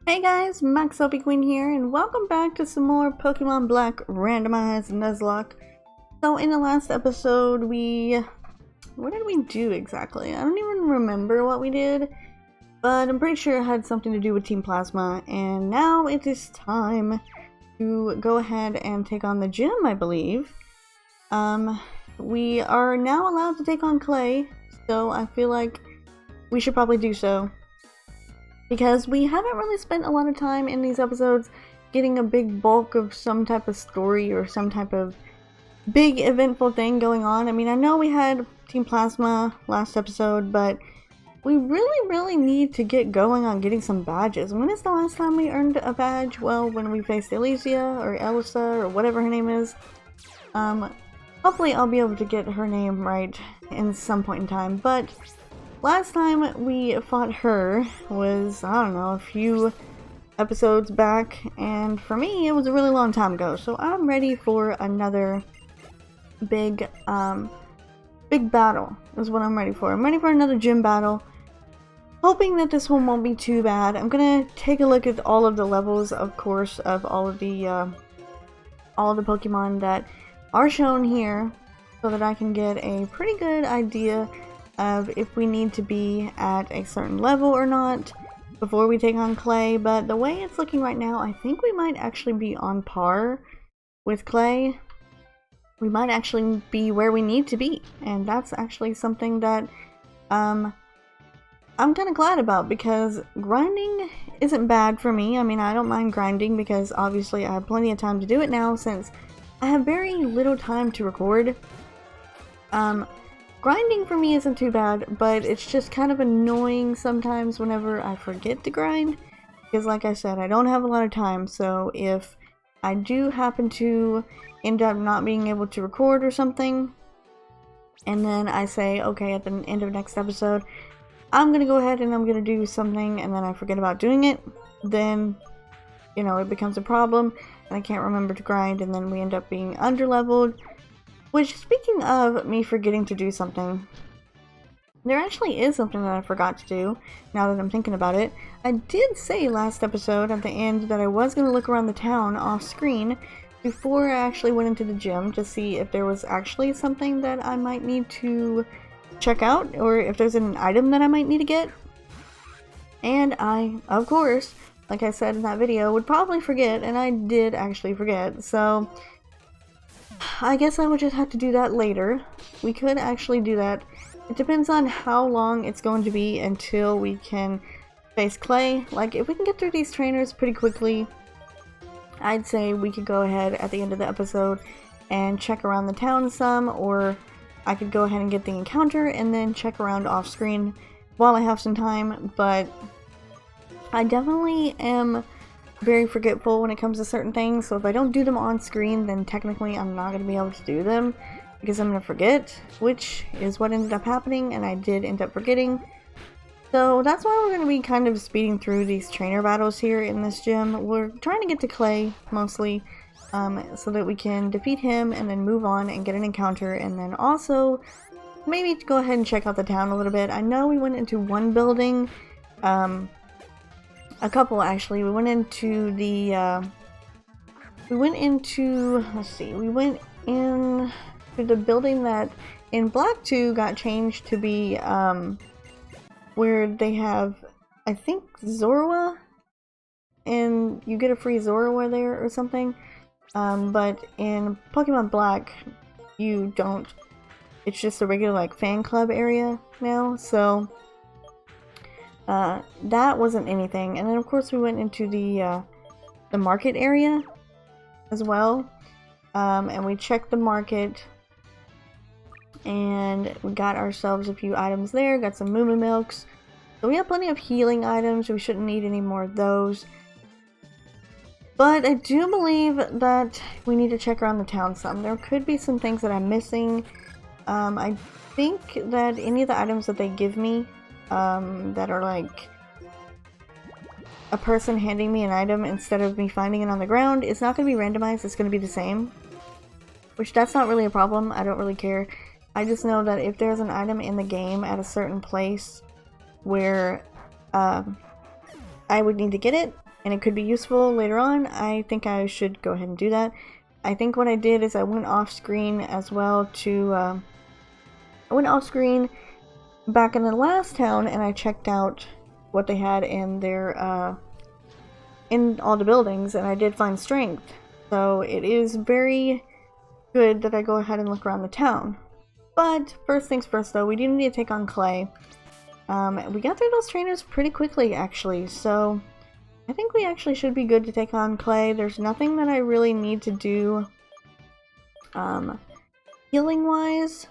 Hey guys, MaxLPQueen here, and welcome back to some more Pokemon Black Randomized Nuzlocke. So in the last episode, what did we do exactly? I don't even remember what we did, but I'm pretty sure it had something to do with Team Plasma, and now it is time to go ahead and take on the gym, I believe. We are now allowed to take on Clay, so I feel like we should probably do so. Because we haven't really spent a lot of time in these episodes getting a big bulk of some type of story or some type of big eventful thing going on. I mean, I know we had Team Plasma last episode, but we really need to get going on getting some badges. When is the last time we earned a badge? Well, when we faced Elysia or Elisa or whatever her name is. Hopefully I'll be able to get her name right in some point in time, but last time we fought her was, I don't know, a few episodes back, and for me it was a really long time ago, so I'm ready for another big battle is what I'm ready for. I'm ready for another gym battle, hoping that this one won't be too bad. I'm gonna take a look at all of the levels, of course, of all of the Pokemon that are shown here, so that I can get a pretty good idea of if we need to be at a certain level or not before we take on Clay. But the way it's looking right now, I think we might actually be on par with Clay. We might actually be where we need to be, and that's actually something that I'm kind of glad about, because grinding isn't bad for me. I mean, I don't mind grinding because obviously I have plenty of time to do it now since I have very little time to record. Grinding for me isn't too bad, but it's just kind of annoying sometimes whenever I forget to grind, because like I said, I don't have a lot of time. So if I do happen to end up not being able to record or something, and then I say, okay, at the end of next episode, I'm gonna go ahead and I'm gonna do something, and then I forget about doing it, then, you know, it becomes a problem, and I can't remember to grind, and then we end up being underleveled. Which, speaking of me forgetting to do something, there actually is something that I forgot to do, now that I'm thinking about it. I did say last episode at the end that I was going to look around the town off screen before I actually went into the gym to see if there was actually something that I might need to check out, or if there's an item that I might need to get. And I, of course, like I said in that video, would probably forget, and I did actually forget, so I guess I would just have to do that later. We could actually do that. It depends on how long it's going to be until we can face Clay. Like, if we can get through these trainers pretty quickly, I'd say we could go ahead at the end of the episode and check around the town some, or I could go ahead and get the encounter and then check around off screen while I have some time. But I definitely am very forgetful when it comes to certain things, so if I don't do them on screen, then technically I'm not going to be able to do them because I'm going to forget, which is what ended up happening, and I did end up forgetting. So that's why we're going to be kind of speeding through these trainer battles here in this gym. We're trying to get to Clay mostly, so that we can defeat him and then move on and get an encounter, and then also maybe go ahead and check out the town a little bit. I know we went into one building, a couple actually. We went into the, let's see, we went in to the building that in Black 2 got changed to be, where they have, I think, Zorua, and you get a free Zorua there or something, but in Pokemon Black, you don't. It's just a regular, like, fan club area now, so that wasn't anything. And then of course we went into the market area as well, and we checked the market, and we got ourselves a few items there, got some Moo Moo Milks, so we have plenty of healing items. We shouldn't need any more of those, but I do believe that we need to check around the town some. There could be some things that I'm missing. I think that any of the items that they give me, that are like a person handing me an item instead of me finding it on the ground, it's not going to be randomized. It's going to be the same, which that's not really a problem. I don't really care. I just know that if there's an item in the game at a certain place where I would need to get it, and it could be useful later on, I think I should go ahead and do that. I think what I did is I went off screen as well to, I went off screen back in the last town and I checked out what they had in their, in all the buildings, and I did find strength. So it is very good that I go ahead and look around the town. But first things first though, we do need to take on Clay. We got through those trainers pretty quickly actually, so I think we actually should be good to take on Clay. There's nothing that I really need to do healing wise.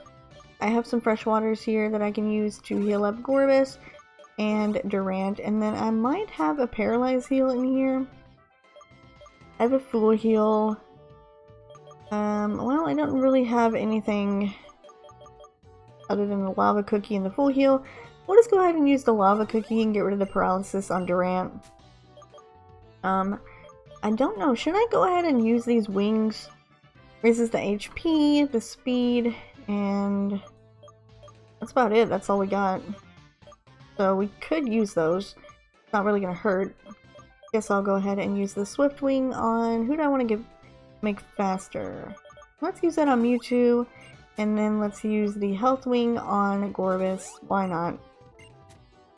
I have some fresh waters here that I can use to heal up Gorbis and Durant, and then I might have a paralyzed heal in here. I have a full heal. Well, I don't really have anything other than the lava cookie and the full heal. We'll just go ahead and use the lava cookie and get rid of the paralysis on Durant. I don't know, should I go ahead and use these wings? Raises the HP, the speed, and that's about it. That's all we got. So we could use those. It's not really gonna hurt. Guess I'll go ahead and use the Swift Wing on, who do I want to make faster? Let's use that on Mewtwo, and then let's use the Health Wing on Gorbis. Why not?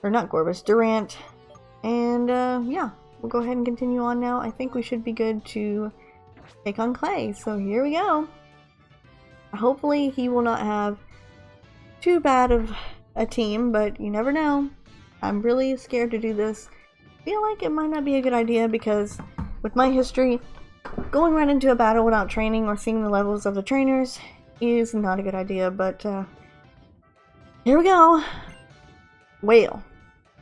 Or not Gorbis, Durant. And yeah, we'll go ahead and continue on now. I think we should be good to take on Clay. So here we go. Hopefully he will not have too bad of a team, but you never know. I'm really scared to do this. Feel like it might not be a good idea because with my history, going right into a battle without training or seeing the levels of the trainers is not a good idea, but here we go. Well,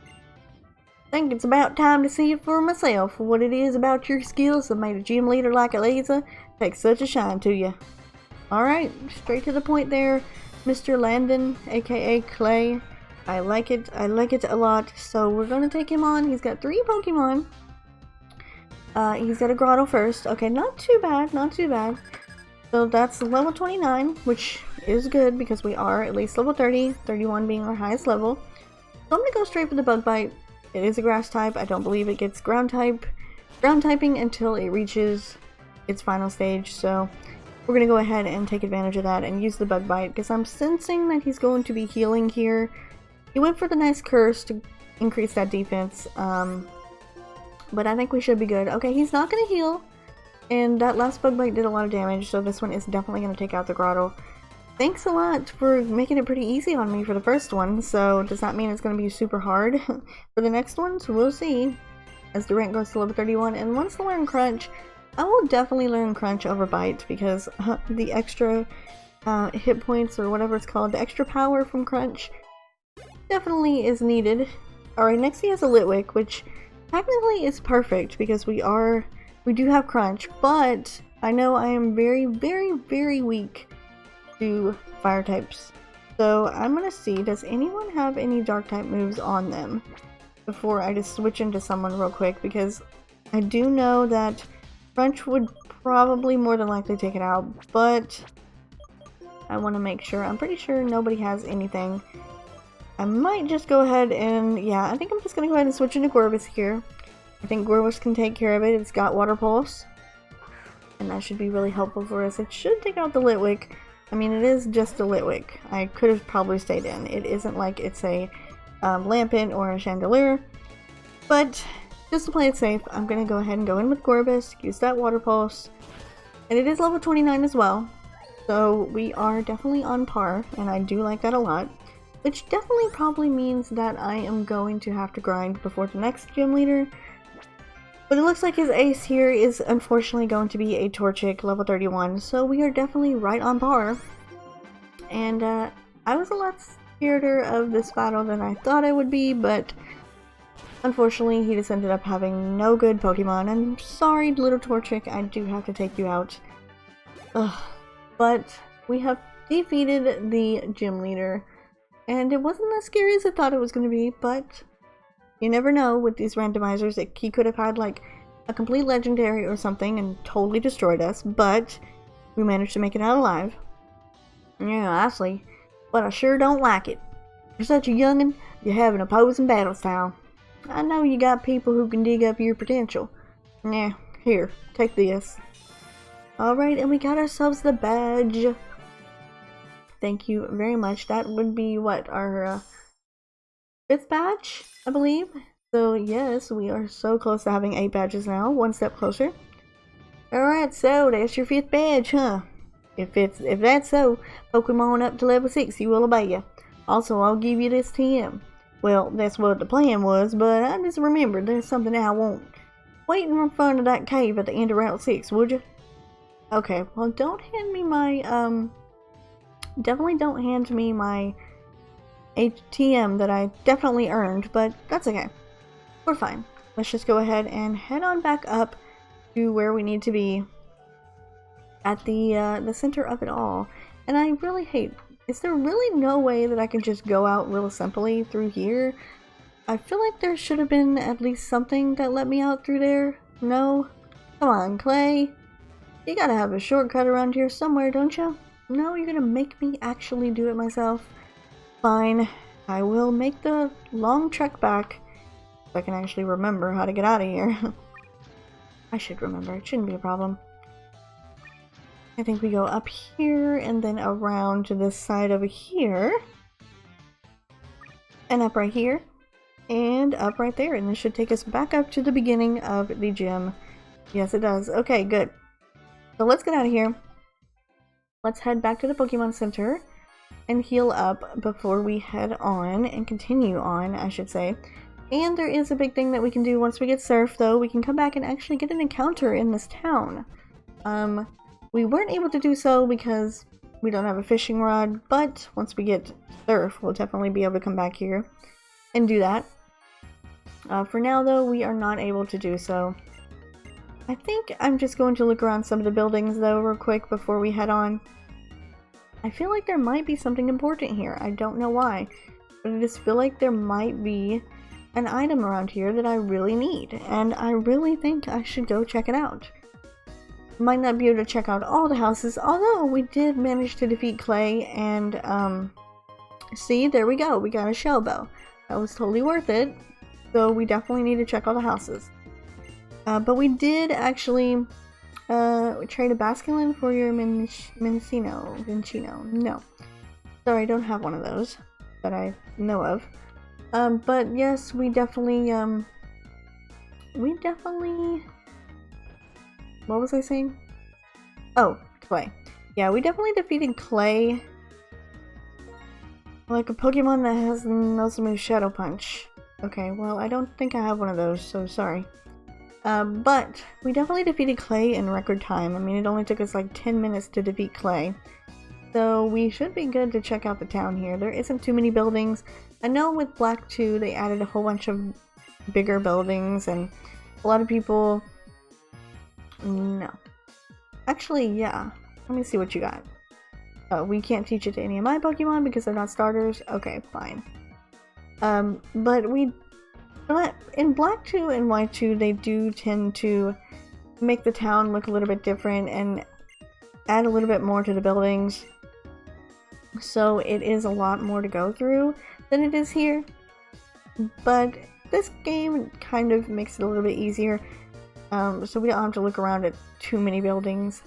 I think it's about time to see it for myself. What it is about your skills that made a gym leader like Eliza take such a shine to you. Alright, straight to the point there, Mr. Landon, aka Clay. I like it a lot, so we're gonna take him on. He's got 3 Pokemon. He's got a Grotto first. Okay, not too bad, not too bad. So that's level 29, which is good because we are at least level 30, 31 being our highest level. So I'm gonna go straight for the Bug Bite. It is a grass type. I don't believe it gets ground typing until it reaches its final stage, so we're gonna go ahead and take advantage of that and use the Bug Bite because I'm sensing that he's going to be healing here. He went for the nice curse to increase that defense, but I think we should be good. Okay, he's not going to heal, and that last Bug Bite did a lot of damage, so this one is definitely going to take out the Grotto. Thanks a lot for making it pretty easy on me for the first one, so does that mean it's going to be super hard for the next ones? We'll see as Durant goes to level 31, and once I learn Crunch, I will definitely learn Crunch over Bite because the extra hit points or whatever it's called, the extra power from Crunch definitely is needed. Alright, next he has a Litwick, which technically is perfect because we do have Crunch, but I know I am very, very, very weak to fire types. So I'm gonna see, does anyone have any dark type moves on them before I just switch into someone real quick, because I do know that Crunch would probably more than likely take it out, but I want to make sure. I'm pretty sure nobody has anything. I might just go ahead and, yeah, I think I'm just going to go ahead and switch into Gorbis here. I think Gorbis can take care of it. It's got Water Pulse, and that should be really helpful for us. It should take out the Litwick. I mean, it is just a Litwick. I could have probably stayed in. It isn't like it's a Lampent or a Chandelier, but just to play it safe, I'm going to go ahead and go in with Gorbis, use that Water Pulse, and it is level 29 as well, so we are definitely on par, and I do like that a lot. Which definitely probably means that I am going to have to grind before the next gym leader. But it looks like his ace here is unfortunately going to be a Torchic level 31, so we are definitely right on par. And I was a lot scareder of this battle than I thought I would be, but unfortunately he just ended up having no good Pokemon. I'm sorry, little Torchic, I do have to take you out. Ugh. But we have defeated the gym leader. And it wasn't as scary as I thought it was going to be, but you never know with these randomizers. He could have had like a complete legendary or something and totally destroyed us, but we managed to make it out alive. Yeah, honestly, but I sure don't like it. You're such a youngin', you have an opposing battle style. I know you got people who can dig up your potential. Nah, here, take this. Alright, and we got ourselves the badge. Thank you very much. That would be what, our 5th badge, I believe. So yes, we are so close to having 8 badges now, one step closer. Alright, so that's your 5th badge, huh? If that's so, Pokemon up to level 6, he will obey you. Also, I'll give you this TM. Well, that's what the plan was, but I just remembered there's something I want. Waiting in front of that cave at the end of Route 6, would you? Okay, well, don't hand me my, definitely don't hand me my ATM that I definitely earned, but that's okay. We're fine. Let's just go ahead and head on back up to where we need to be at the center of it all. And I really hate, is there really no way that I can just go out real simply through here? I feel like there should have been at least something that let me out through there. No? Come on, Clay. You gotta have a shortcut around here somewhere, don't you? No, you're gonna make me actually do it myself. Fine. I will make the long trek back. If I can actually remember how to get out of here. I should remember. It shouldn't be a problem. I think we go up here and then around to this side over here. And up right here. And up right there. And this should take us back up to the beginning of the gym. Yes, it does. Okay, good. So let's get out of here. Let's head back to the Pokemon Center and heal up before we head on and continue on, I should say. And there is a big thing that we can do once we get Surf, though. We can come back and actually get an encounter in this town. We weren't able to do so because we don't have a fishing rod, but once we get Surf, we'll definitely be able to come back here and do that. For now, though, we are not able to do so. I think I'm just going to look around some of the buildings, though, real quick before we head on. I feel like there might be something important here. I don't know why, but I just feel like there might be an item around here that I really need, and I really think I should go check it out. Might not be able to check out all the houses, although we did manage to defeat Clay, and see, there we go. We got a shell bell. That was totally worth it, so we definitely need to check all the houses. But we did actually trade a Basculin for your Vincino. No. Sorry, I don't have one of those that I know of. But yes, we definitely, what was I saying? Oh, Clay. Yeah, we definitely defeated Clay. Like a Pokemon that has Nuzlocke Shadow Punch. Okay, well, I don't think I have one of those, so sorry. But we definitely defeated Clay in record time. I mean, it only took us like 10 minutes to defeat Clay. So we should be good to check out the town here. There isn't too many buildings. I know with Black 2 they added a whole bunch of bigger buildings, and a lot of people... No. Actually, yeah. Let me see what you got. Oh, we can't teach it to any of my Pokemon because they're not starters? Okay, fine. But in Black 2 and White 2, they do tend to make the town look a little bit different and add a little bit more to the buildings. So it is a lot more to go through than it is here. But this game kind of makes it a little bit easier. So we don't have to look around at too many buildings.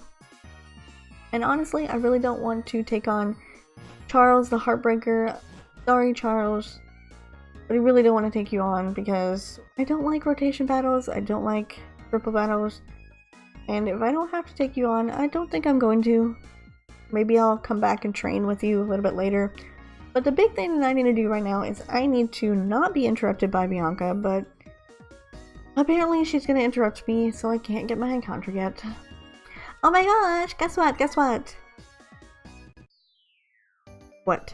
And honestly, I really don't want to take on Charles the Heartbreaker. Sorry, Charles. But I really don't want to take you on because I don't like rotation battles. I don't like triple battles. And if I don't have to take you on, I don't think I'm going to. Maybe I'll come back and train with you a little bit later. But the big thing that I need to do right now is I need to not be interrupted by Bianca, but apparently she's going to interrupt me, so I can't get my encounter yet. Oh my gosh, guess what? Guess what? What?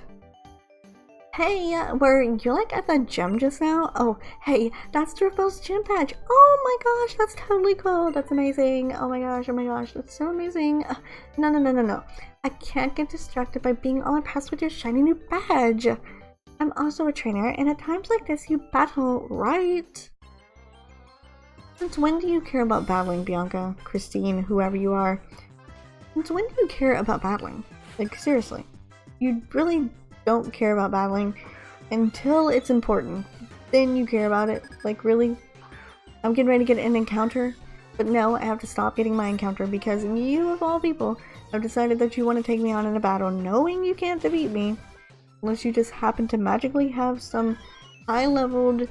Hey, were you like at the gym just now? Oh, hey, that's Driftveil's gym badge. Oh my gosh, that's totally cool. That's amazing. Oh my gosh, that's so amazing. No. I can't get distracted by being all impressed with your shiny new badge. I'm also a trainer, and at times like this, you battle, right? Since when do you care about battling, Bianca, Christine, whoever you are? Since when do you care about battling? Like, seriously. You really don't care about battling until it's important. then you care about it. Like, really? I'm getting ready to get an encounter, but no, I have to stop getting my encounter because you, of all people, have decided that you want to take me on in a battle knowing you can't defeat me unless you just happen to magically have some high-leveled,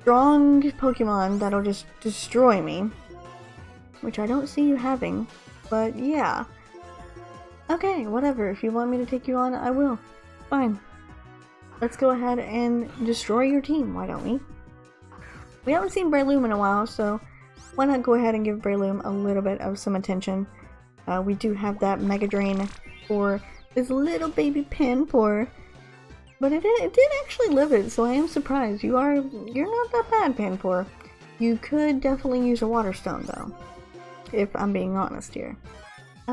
strong Pokemon that'll just destroy me. Which I don't see you having, but yeah. Okay, whatever. If you want me to take you on, I will. Fine. Let's go ahead and destroy your team, why don't we? We haven't seen Breloom in a while, so why not go ahead and give Breloom a little bit of some attention. We do have that Mega Drain for this little baby Panpour, but it did actually live it, so I am surprised. You're not that bad, Panpour. You could definitely use a Water Stone, though, if I'm being honest here.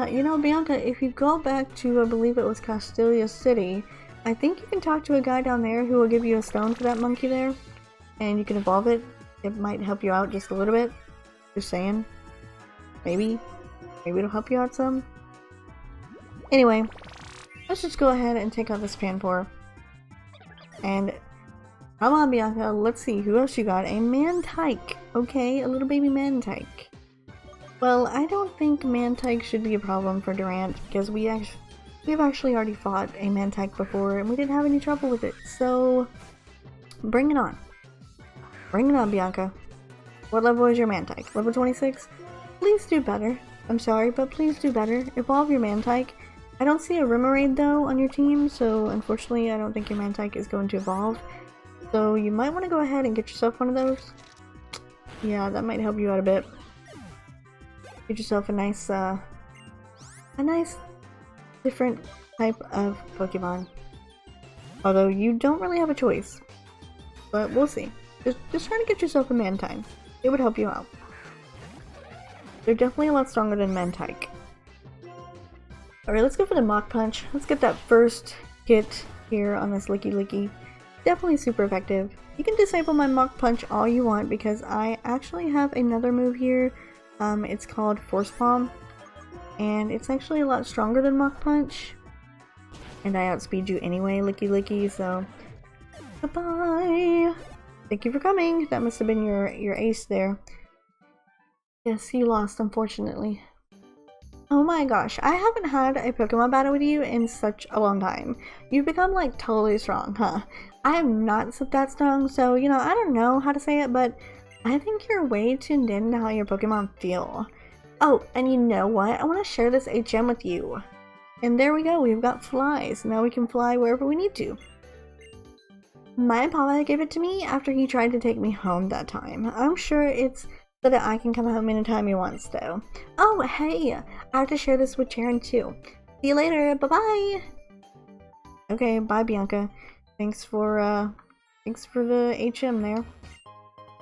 You know, Bianca, if you go back to, I believe it was Castelia City, I think you can talk to a guy down there who will give you a stone for that monkey there, and you can evolve it. It might help you out just a little bit. Just saying. Maybe it'll help you out some. Anyway, let's just go ahead and take out this Panpour. And come on, Bianca, let's see who else you got. A Mantike. Okay, a little baby Mantike. Well, I don't think Mantike should be a problem for Durant because we've actually already fought a Mantike before and we didn't have any trouble with it. So bring it on. Bring it on, Bianca. What level is your Mantike? Level 26? Please do better. I'm sorry, but please do better. Evolve your Mantike. I don't see a Remoraid though on your team, so unfortunately I don't think your Mantike is going to evolve. So you might want to go ahead and get yourself one of those. Yeah, that might help you out a bit. Get yourself a nice different type of Pokemon. Although you don't really have a choice. But we'll see. Just try to get yourself a Mantine. It would help you out. They're definitely a lot stronger than Mantike. Alright, let's go for the Mach Punch. Let's get that first hit here on this Licky Licky. Definitely super effective. You can disable my Mach Punch all you want because I actually have another move here. It's called Force Palm. And it's actually a lot stronger than Mach Punch. And I outspeed you anyway, Licky Licky, so goodbye! Thank you for coming! That must have been your ace there. Yes, you lost, unfortunately. Oh my gosh, I haven't had a Pokemon battle with you in such a long time. You've become like totally strong, huh? I am not that strong, so you know, I don't know how to say it, but I think you're way tuned in to how your Pokemon feel. Oh, and you know what? I want to share this HM with you. And there we go, we've got flies. Now we can fly wherever we need to. My papa gave it to me after he tried to take me home that time. I'm sure it's so that I can come home anytime he wants, though. Oh, hey! I have to share this with Sharon, too. See you later, bye-bye! Okay, bye, Bianca. Thanks for the HM there.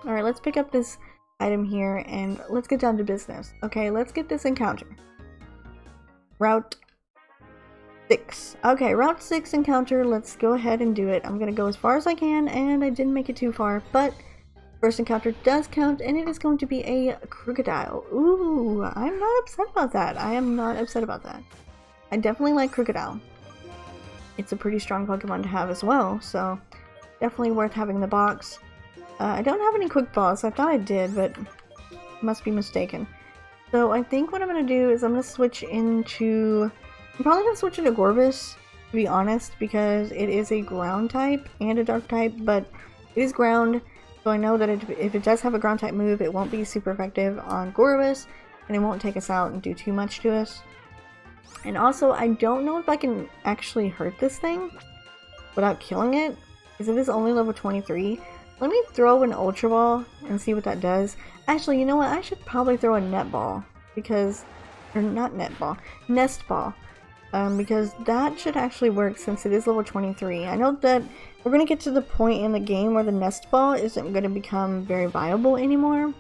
Alright, let's pick up this item here, and let's get down to business. Okay, let's get this encounter. Route 6. Okay, Route 6 encounter, let's go ahead and do it. I'm gonna go as far as I can, and I didn't make it too far, but first encounter does count, and it is going to be a Crocodile. Ooh, I'm not upset about that. I am not upset about that. I definitely like Crocodile. It's a pretty strong Pokemon to have as well, so definitely worth having in the box. I don't have any Quick Balls. I thought I did, but must be mistaken. So I think what I'm going to do is I'm going to switch into... I'm probably going to switch into Gorbis, to be honest, because it is a ground type and a dark type, but it is ground. So I know that if it does have a ground type move, it won't be super effective on Gorbis, and it won't take us out and do too much to us. And also, I don't know if I can actually hurt this thing without killing it, because it is only level 23. Let me throw an Ultra Ball and see what that does. Actually, you know what? I should probably throw a Net Ball, because... or not Net Ball, Nest Ball. Because that should actually work since it is level 23. I know that we're going to get to the point in the game where the Nest Ball isn't going to become very viable anymore.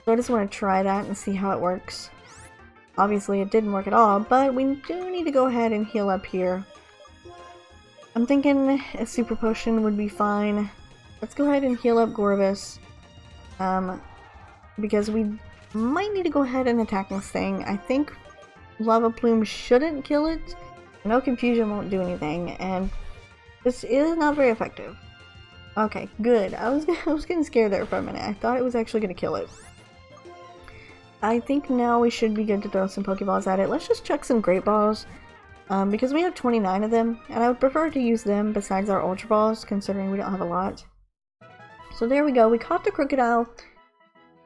So I just want to try that and see how it works. Obviously it didn't work at all, but we do need to go ahead and heal up here. I'm thinking a Super Potion would be fine. Let's go ahead and heal up Gorbis. Because we might need to go ahead and attack this thing. I think Lava Plume shouldn't kill it. I know Confusion won't do anything, and this is not very effective. Okay, good. I was getting scared there for a minute. I thought it was actually gonna kill it. I think now we should be good to throw some Pokeballs at it. Let's just chuck some Great Balls. Because we have 29 of them, and I would prefer to use them besides our Ultra Balls, considering we don't have a lot. So there we go, we caught the Crocodile,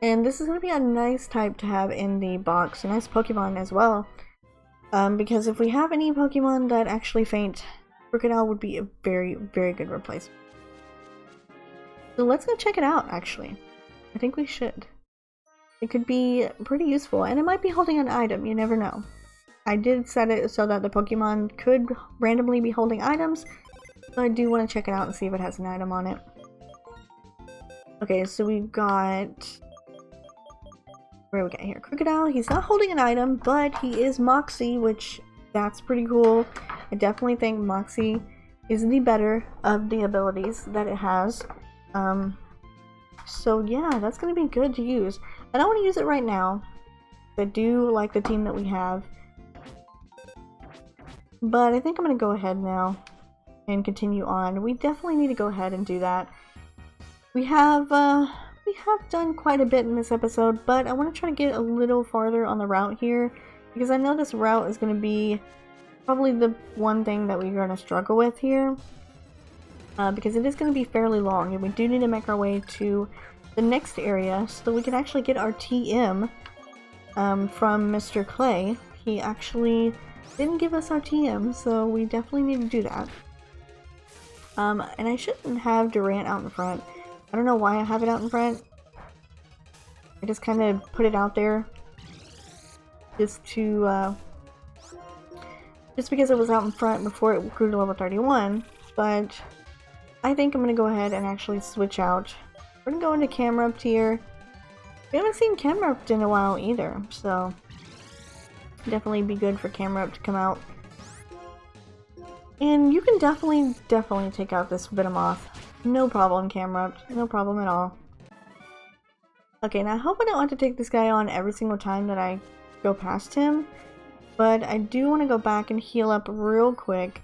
and this is going to be a nice type to have in the box, a nice Pokemon as well. Because if we have any Pokemon that actually faint, Crocodile would be a very, very good replacement. So let's go check it out, actually. I think we should. It could be pretty useful, and it might be holding an item, you never know. I did set it so that the Pokemon could randomly be holding items, so I do want to check it out and see if it has an item on it. Okay, so we've got... Where are we got here? Crocodile. He's not holding an item, but he is Moxie, which that's pretty cool. I definitely think Moxie is the better of the abilities that it has. So yeah, that's going to be good to use. I don't want to use it right now. I do like the team that we have. But I think I'm going to go ahead now and continue on. We definitely need to go ahead and do that. We have done quite a bit in this episode, but I want to try to get a little farther on the route here, because I know this route is going to be probably the one thing that we're going to struggle with here, because it is going to be fairly long, and we do need to make our way to the next area so that we can actually get our TM from Mr. Clay. He actually didn't give us our TM, so we definitely need to do that. And I shouldn't have Durant out in front. I don't know why I have it out in front. I just kind of put it out there just to just because it was out in front before it grew to level 31, but I think I'm gonna go ahead and actually switch out. We're gonna go into Camerupt here. We haven't seen Camerupt in a while either, so definitely be good for Camerupt to come out. And you can definitely take out this Venomoth. No problem, Camerupt. No problem at all. Okay, now I hope I don't have to take this guy on every single time that I go past him, but I do want to go back and heal up real quick.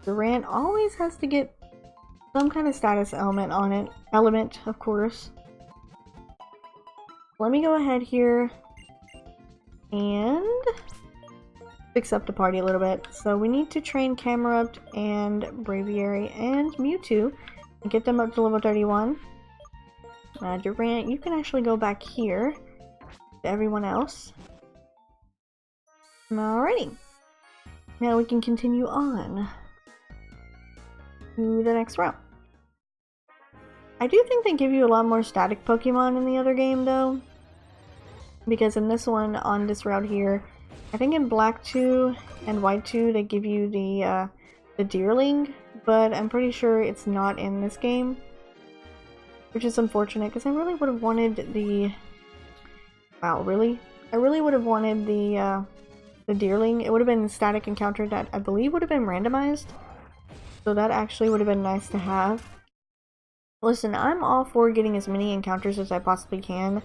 Durant always has to get some kind of status element on it. Element, of course. Let me go ahead here and fix up the party a little bit. So we need to train Camerupt and Braviary and Mewtwo and get them up to level 31. Durant, you can actually go back here to everyone else. Alrighty. Now we can continue on to the next route. I do think they give you a lot more static Pokemon in the other game though, because in this one, on this route here, I think in Black 2 and White 2 they give you the Deerling, but I'm pretty sure it's not in this game, which is unfortunate because I really would have wanted the... Wow, really? I really would have wanted the Deerling. It would have been a static encounter that I believe would have been randomized, so that actually would have been nice to have. Listen, I'm all for getting as many encounters as I possibly can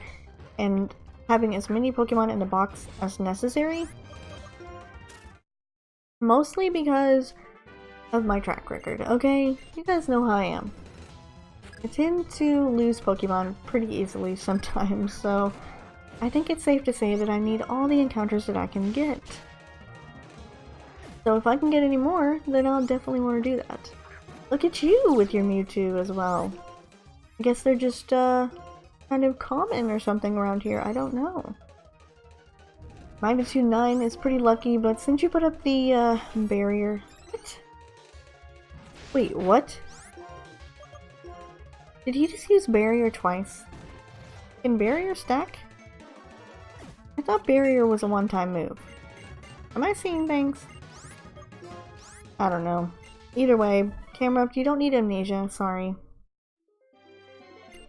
and having as many Pokemon in the box as necessary. Mostly because of my track record, okay? You guys know how I am. I tend to lose Pokemon pretty easily sometimes, so I think it's safe to say that I need all the encounters that I can get. So if I can get any more, then I'll definitely want to do that. Look at you with your Mewtwo as well. I guess they're just kind of common or something around here, I don't know. Magnitude 9 is pretty lucky, but since you put up the barrier... What? Wait, what? Did he just use barrier twice? Can barrier stack? I thought barrier was a one-time move. Am I seeing things? I don't know. Either way, Camerupt, you don't need amnesia, sorry.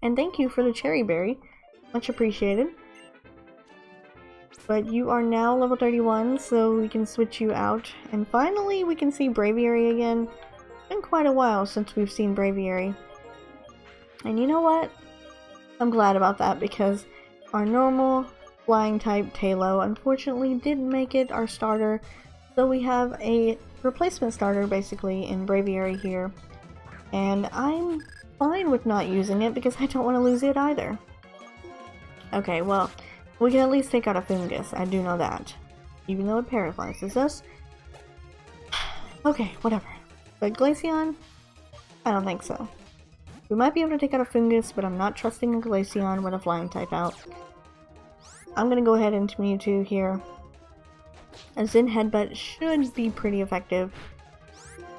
And thank you for the cherry berry. Much appreciated. But you are now level 31, so we can switch you out. And finally, we can see Braviary again. It's been quite a while since we've seen Braviary. And you know what? I'm glad about that, because our normal flying type Tailo unfortunately didn't make it our starter. So we have a replacement starter basically in Braviary here. And I'm fine with not using it because I don't want to lose it either. Okay, well, we can at least take out a fungus. I do know that. Even though it paralyzes us. Okay, whatever. But Glaceon? I don't think so. We might be able to take out a fungus, but I'm not trusting a Glaceon with a flying type out. I'm gonna go ahead into Mewtwo here. A Zen Headbutt should be pretty effective.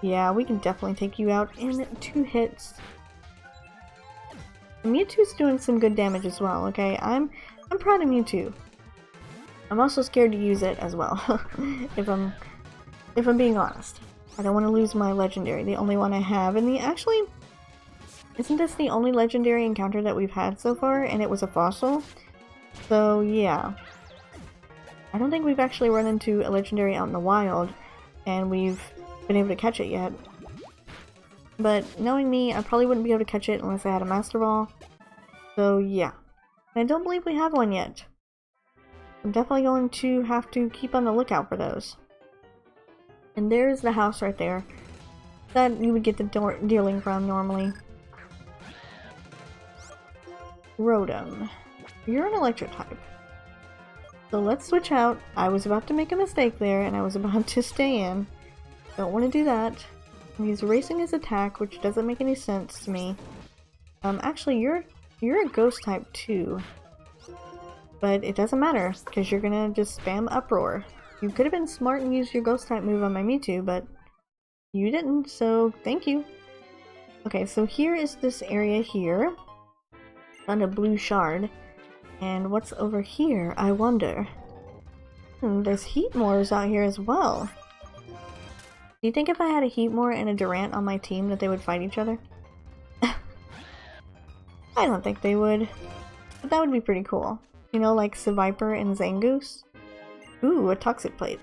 Yeah, we can definitely take you out in 2 hits. Mewtwo's doing some good damage as well, okay? I'm proud of Mewtwo. I'm also scared to use it as well, if I'm being honest. I don't want to lose my legendary, the only one I have, and actually, isn't this the only legendary encounter that we've had so far, and it was a fossil? So, yeah. I don't think we've actually run into a legendary out in the wild, and we've been able to catch it yet. But knowing me, I probably wouldn't be able to catch it unless I had a Master Ball. So, yeah. And I don't believe we have one yet. I'm definitely going to have to keep on the lookout for those. And there's the house right there that you would get the dealing from normally. Rotom. You're an electric type. So let's switch out. I was about to make a mistake there and I was about to stay in. Don't want to do that. He's erasing his attack, which doesn't make any sense to me. Actually, you're a ghost type too. But it doesn't matter, because you're gonna just spam Uproar. You could have been smart and used your ghost type move on my Mewtwo, but you didn't, so thank you. Okay, so here is this area here. Found a blue shard. And what's over here, I wonder? There's Heatmores out here as well. Do you think if I had a Heatmore and a Durant on my team that they would fight each other? I don't think they would. But that would be pretty cool. You know, like Seviper and Zangoose? Ooh, a Toxic Plate.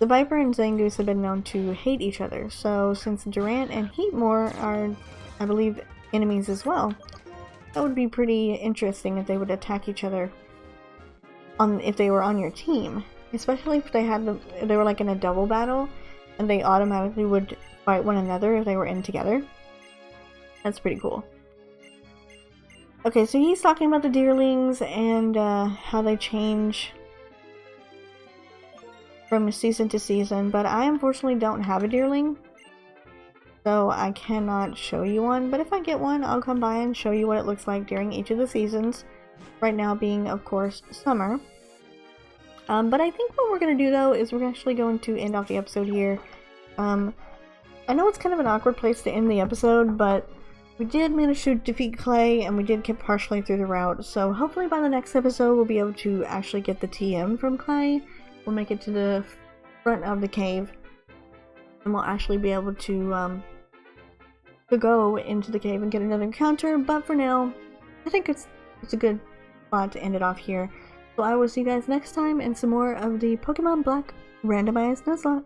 Seviper and Zangoose have been known to hate each other, so since Durant and Heatmore are, I believe, enemies as well, that would be pretty interesting if they would attack each other if they were on your team. Especially if they were like in a double battle, and they automatically would fight one another if they were in together. That's pretty cool. Okay, so he's talking about the Deerlings and how they change from season to season, but I unfortunately don't have a Deerling, so I cannot show you one, but if I get one, I'll come by and show you what it looks like during each of the seasons, right now being, of course, summer. But I think what we're going to do, though, is we're actually going to end off the episode here. I know it's kind of an awkward place to end the episode, but we did manage to defeat Clay, and we did get partially through the route, so hopefully by the next episode we'll be able to actually get the TM from Clay. We'll make it to the front of the cave, and we'll actually be able to go into the cave and get another encounter, but for now, I think it's a good spot to end it off here. So I will see you guys next time in some more of the Pokemon Black Randomized Nuzlocke.